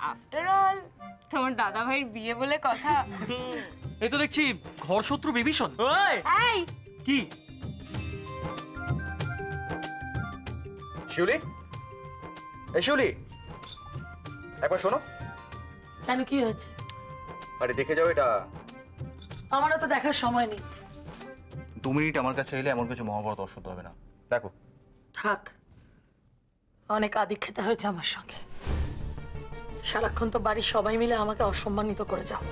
After all তোমার দাদা ভাইয়ের বিয়ে বলে কথা। এই তো দেখছি ঘর শত্রু বিভীষণ। এই কি শিউলি, এই শিউলি, একবার শোনো। কেন, কি হয়েছে? আরে দেখে যাও এটা। আমারও তো দেখার সময় নেই। 2 মিনিট আমার কাছে এলে এমন কিছু মহাভারত অশুদ্ধ হবে না। দেখো। থাক, অনেক আদিক খেতে হয়েছে আমার সঙ্গে। সারাক্ষণ তো বাড়ির সবাই মিলে আমাকে অসম্মানিত করে যাও।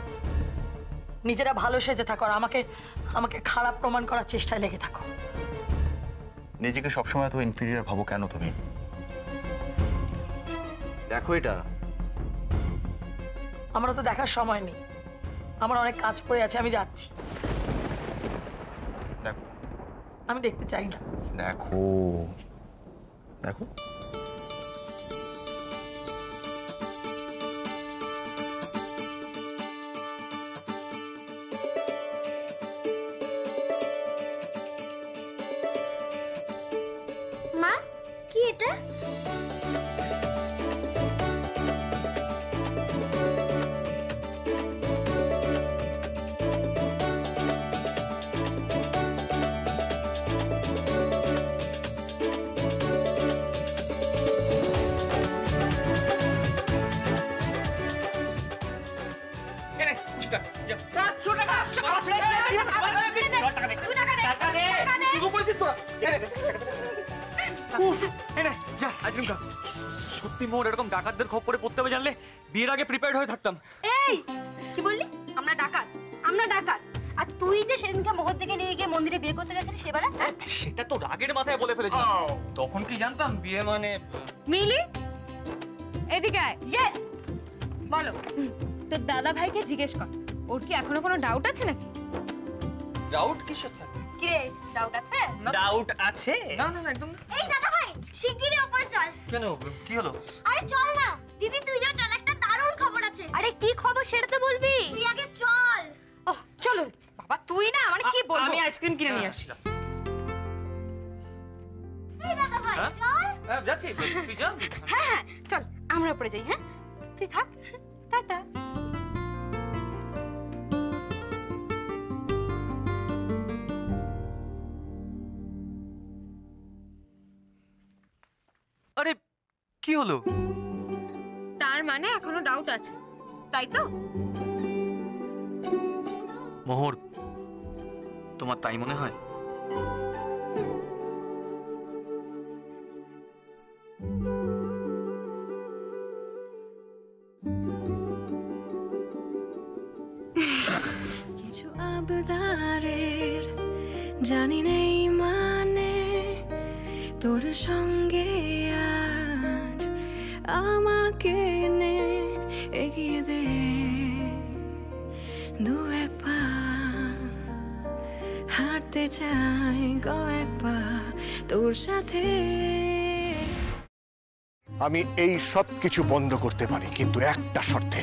নিজেরা ভালো সেজে থাকো, আর আমাকে আমাকে খারাপ প্রমাণ করার চেষ্টায় লেগে থাকো। নিজেকে সবসময় তো ইনফিরিয়ার ভাবো কেন তুমি? দেখো এটা। আমারও তো দেখার সময় নেই, আমার অনেক কাজ পড়ে আছে, আমি যাচ্ছি। দেখো। আমি দেখতে চাই না। দেখো দেখো। মা, কি এটা? সত্যি মোর এরকম ডাকাতদের খপ্পরে পড়তে হবে জানলে বিয়ের আগে প্রিপেয়ার্ড হয়ে থাকতাম। এই কি বললি? আমরা ডাকাত? আমরা ডাকাত? আর তুই যে সেদিনকে মোহর থেকে নিয়ে গিয়ে মন্দিরে বিয়ে করতে গেছিলি সেবেলা? সেটা তো রাগের মাথায় বলে ফেলেছিলাম। তখন কি জানতাম বিয়ে মানে। মিলি, এদিকে আয়। ইয়েস, বলো। তোর দাদা ভাইকে জিজ্ঞেস কর, ওর কি এখনো কোনো ডাউট আছে নাকি? ডাউট কিসের থাকে? কি রে, ডাউট আছে? ডাউট আছে? না না একদম। এই দাদা ভাই, শিগগিরই উপরে চল। কেন, কি হলো? আরে চল না, দিদি তুই যা, চল, একটা দারুণ খবর আছে। আরে কি খবর সেটা তো বলবি। তুই আগে চল। ওহ চলুন বাবা, তুই না মানে কি বলবো। আমি আইসক্রিম কিনে নিয়ে আসি। এই দাদা ভাই চল। যাচ্ছি, তুই যা। হ্যাঁ হ্যাঁ চল, আমরা উপরে যাই। হ্যাঁ তুই থাক, টাটা। আরে কি হলো? তার মানে এখনো ডাউট আছে, তাই তো? মোহর, তোমার তাই মনে হয়? কিছু আবদারের জানি নেই মানে তোর সঙ্গে আজ আমাকে নে এগিয়ে দে দু এক পা, হাঁটতে চাই কয়েক পা তোর সাথে। আমি এই সব কিছু বন্ধ করতে পারি, কিন্তু একটা শর্তে।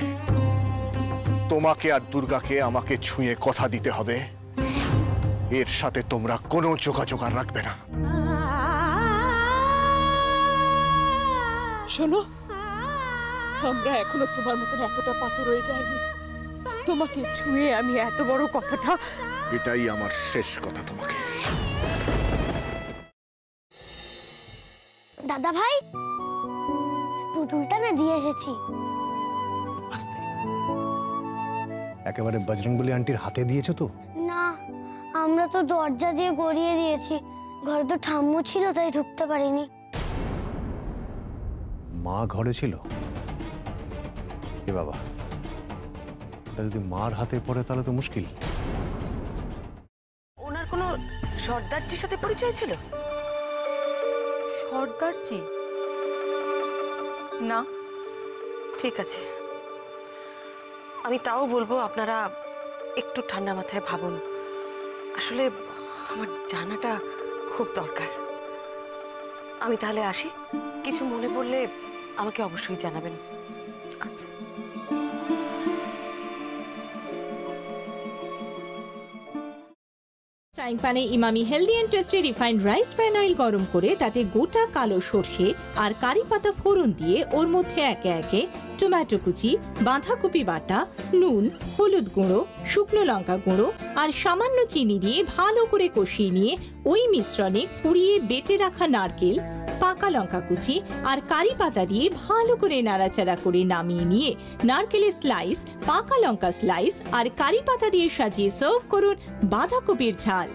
তোমাকে আর দুর্গাকে আমাকে ছুঁয়ে কথা দিতে হবে, এর সাথে তোমরা কোনো যোগাযোগ আর রাখবে না। শোনো, আমরা এখনো তোমার মতন এতটা পাথর হয়ে যায়নি। তোমাকে ছুঁয়ে আমি এত বড় কথাটা। এটাই আমার শেষ কথা তোমাকে। দাদা ভাই, পুতুলটা না দিয়ে এসেছি। আস্তে, একেবারে বজরংবলী আন্টির হাতে দিয়েছো তো? না, আমরা তো দরজা দিয়ে গড়িয়ে দিয়েছি। ঘরে তো ঠাম্মু ছিল, তাই ঢুকতে পারিনি। মা ঘরে ছিল? এ বাবা, এটা যদি মার হাতে পড়ে তাহলে তো মুশকিল। ওনার কোনো সর্দারজির সাথে পরিচয় ছিল? সর্দারজি? না। ঠিক আছে, আমি তাও বলবো আপনারা একটু ঠান্ডা মাথায় ভাবুন। আসলে আমার জানাটা খুব দরকার। আমি তাহলে আসি, কিছু মনে পড়লে আমাকে অবশ্যই জানাবেন। আচ্ছা। ফ্রাইং প্যানে Emami healthy and tasty refined rice bran oil গরম করে তাতে গোটা কালো সর্ষে আর কারি পাতা ফোড়ন দিয়ে ওর মধ্যে একে একে টমেটো কুচি, বাঁধাকপি বাটা, নুন, হলুদ গুঁড়ো, শুকনো লঙ্কা গুঁড়ো আর সামান্য চিনি দিয়ে ভালো করে কষিয়ে নিয়ে ওই মিশ্রণে কুড়িয়ে বেটে রাখা নারকেল, পাকা লঙ্কা কুচি আর কারি পাতা দিয়ে ভালো করে নাড়াচাড়া করে নামিয়ে নিয়ে নারকেলের স্লাইস, পাকা লঙ্কা স্লাইস আর কারি পাতা দিয়ে সাজিয়ে সার্ভ করুন বাঁধাকপির ঝাল।